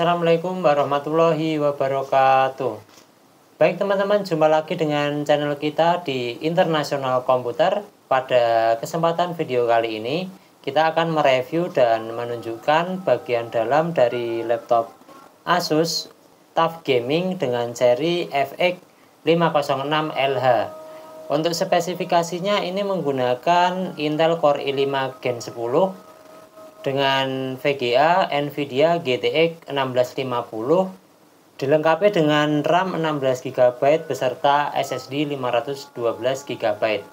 Assalamualaikum warahmatullahi wabarakatuh. Baik teman-teman, jumpa lagi dengan channel kita di Internasional Komputer. Pada kesempatan video kali ini, kita akan mereview dan menunjukkan bagian dalam dari laptop Asus TUF Gaming dengan seri FX 506LH. Untuk spesifikasinya ini menggunakan Intel Core i5 Gen 10 dengan VGA Nvidia GTX 1650, dilengkapi dengan RAM 16GB beserta SSD 512GB.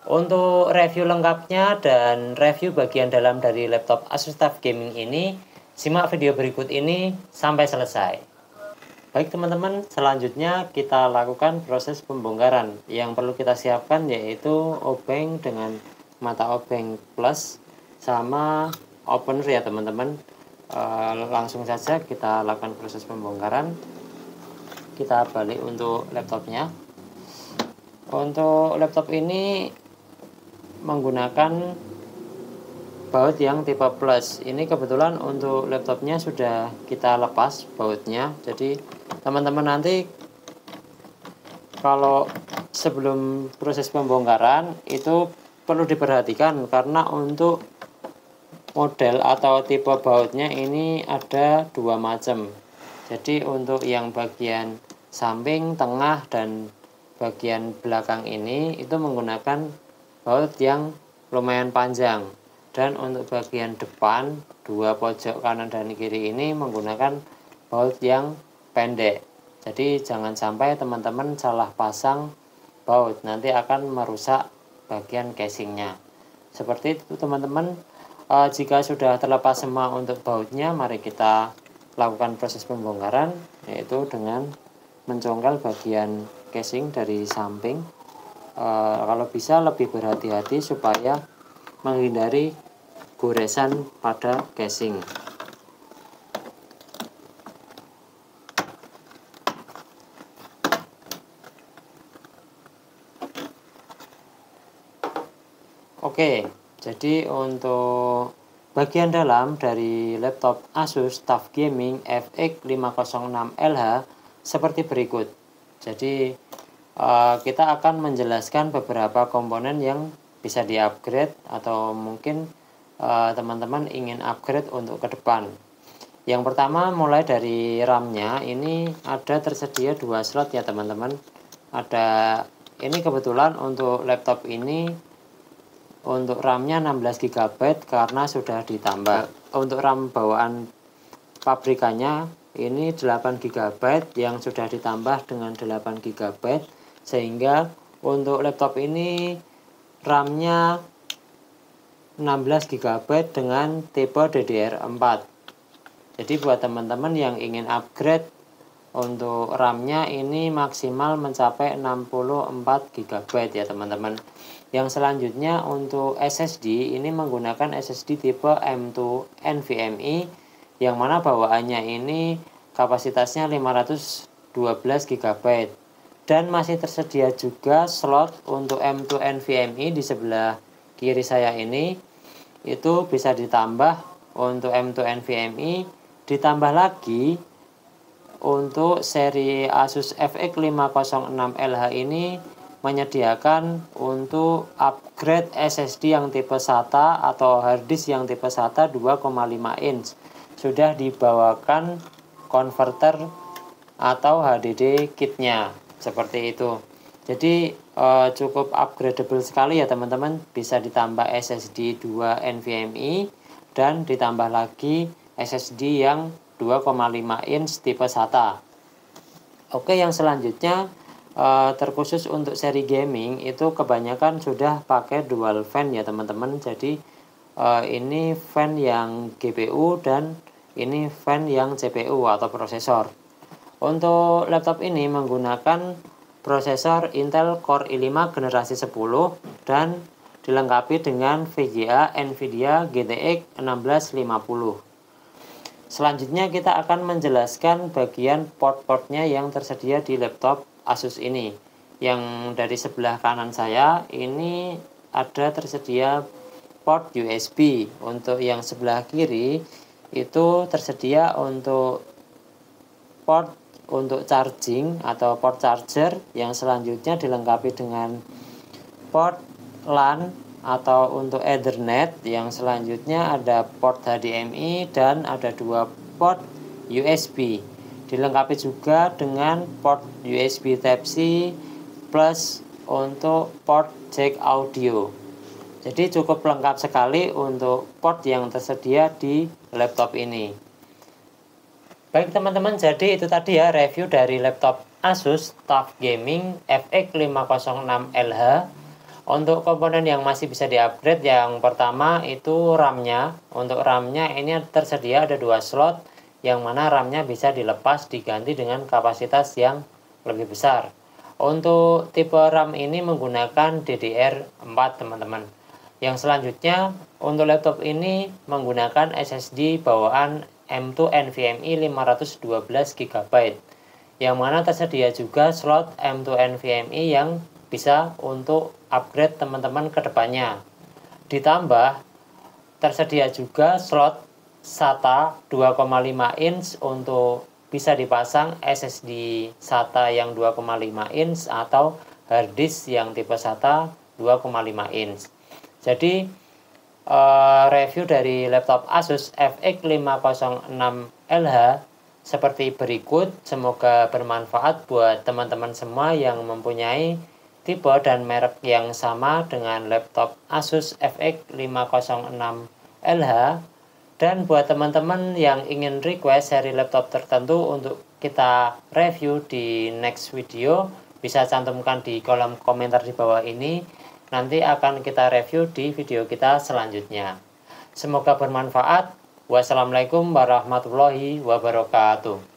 Untuk review lengkapnya dan review bagian dalam dari laptop Asus TUF Gaming ini, simak video berikut ini sampai selesai. Baik teman-teman, selanjutnya kita lakukan proses pembongkaran. Yang perlu kita siapkan yaitu obeng dengan mata obeng plus sama opener ya teman-teman. Langsung saja kita lakukan proses pembongkaran. Kita balik untuk laptopnya. Untuk laptop ini menggunakan baut yang tipe plus. Ini kebetulan untuk laptopnya sudah kita lepas bautnya. Jadi teman-teman nanti kalau sebelum proses pembongkaran itu perlu diperhatikan, karena untuk model atau tipe bautnya ini ada dua macam. Jadi untuk yang bagian samping, tengah, dan bagian belakang ini itu menggunakan baut yang lumayan panjang, dan untuk bagian depan dua pojok kanan dan kiri ini menggunakan baut yang pendek. Jadi jangan sampai teman-teman salah pasang baut, nanti akan merusak bagian casingnya. Seperti itu teman-teman. Jika sudah terlepas semua untuk bautnya, mari kita lakukan proses pembongkaran, yaitu dengan mencongkel bagian casing dari samping. Kalau bisa lebih berhati-hati supaya menghindari goresan pada casing. Oke, jadi untuk bagian dalam dari laptop Asus TUF Gaming FX 506LH seperti berikut. Jadi kita akan menjelaskan beberapa komponen yang bisa di-upgrade atau mungkin teman-teman ingin upgrade untuk ke depan. Yang pertama, mulai dari RAM-nya, ini ada tersedia 2 slot ya teman-teman. Ini kebetulan untuk laptop ini untuk RAM-nya 16GB karena sudah ditambah. Untuk RAM bawaan pabrikannya ini 8GB yang sudah ditambah dengan 8GB, sehingga untuk laptop ini RAM-nya 16GB dengan tipe DDR4. Jadi buat teman-teman yang ingin upgrade untuk RAM-nya ini maksimal mencapai 64GB ya teman-teman. Yang selanjutnya untuk SSD ini menggunakan SSD tipe M2 NVMe, yang mana bawaannya ini kapasitasnya 512GB, dan masih tersedia juga slot untuk M2 NVMe di sebelah kiri saya ini. Itu bisa ditambah untuk M2 NVMe, ditambah lagi untuk seri Asus FX 506LH ini menyediakan untuk upgrade SSD yang tipe SATA atau harddisk yang tipe SATA 2,5 inch. Sudah dibawakan konverter atau HDD kitnya seperti itu. Jadi cukup upgradable sekali ya teman-teman. Bisa ditambah SSD 2 NVMe dan ditambah lagi SSD yang 2,5 inch tipe SATA. Oke, yang selanjutnya terkhusus untuk seri gaming itu kebanyakan sudah pakai dual fan ya teman-teman. Jadi ini fan yang GPU dan ini fan yang CPU atau prosesor. Untuk laptop ini menggunakan prosesor Intel Core i5 generasi 10 dan dilengkapi dengan VGA Nvidia GTX 1650. Selanjutnya kita akan menjelaskan bagian port-portnya yang tersedia di laptop Asus ini. Yang dari sebelah kanan saya ini ada tersedia port USB. Untuk yang sebelah kiri itu tersedia untuk port untuk charging atau port charger, yang selanjutnya dilengkapi dengan port LAN atau untuk Ethernet, yang selanjutnya ada port HDMI dan ada 2 port USB. Dilengkapi juga dengan port USB Type-C plus untuk port jack audio. Jadi cukup lengkap sekali untuk port yang tersedia di laptop ini. Baik teman-teman, jadi itu tadi ya review dari laptop Asus TUF Gaming FX506LH. Untuk komponen yang masih bisa diupgrade, yang pertama itu RAM-nya. Untuk RAM-nya ini tersedia ada 2 slot, yang mana RAM-nya bisa dilepas diganti dengan kapasitas yang lebih besar. Untuk tipe RAM ini menggunakan DDR4 teman-teman. Yang selanjutnya untuk laptop ini menggunakan SSD bawaan M2 NVMe 512 GB, yang mana tersedia juga slot M2 NVMe yang bisa untuk upgrade teman-teman ke depannya. Ditambah tersedia juga slot SATA 2,5 inch untuk bisa dipasang SSD SATA yang 2,5 inch atau harddisk yang tipe SATA 2,5 inch. Jadi review dari laptop Asus FX506LH seperti berikut. Semoga bermanfaat buat teman-teman semua yang mempunyai tipe dan merek yang sama dengan laptop Asus FX506LH. Dan buat teman-teman yang ingin request seri laptop tertentu untuk kita review di next video, bisa cantumkan di kolom komentar di bawah ini. Nanti akan kita review di video kita selanjutnya. Semoga bermanfaat. Wassalamualaikum warahmatullahi wabarakatuh.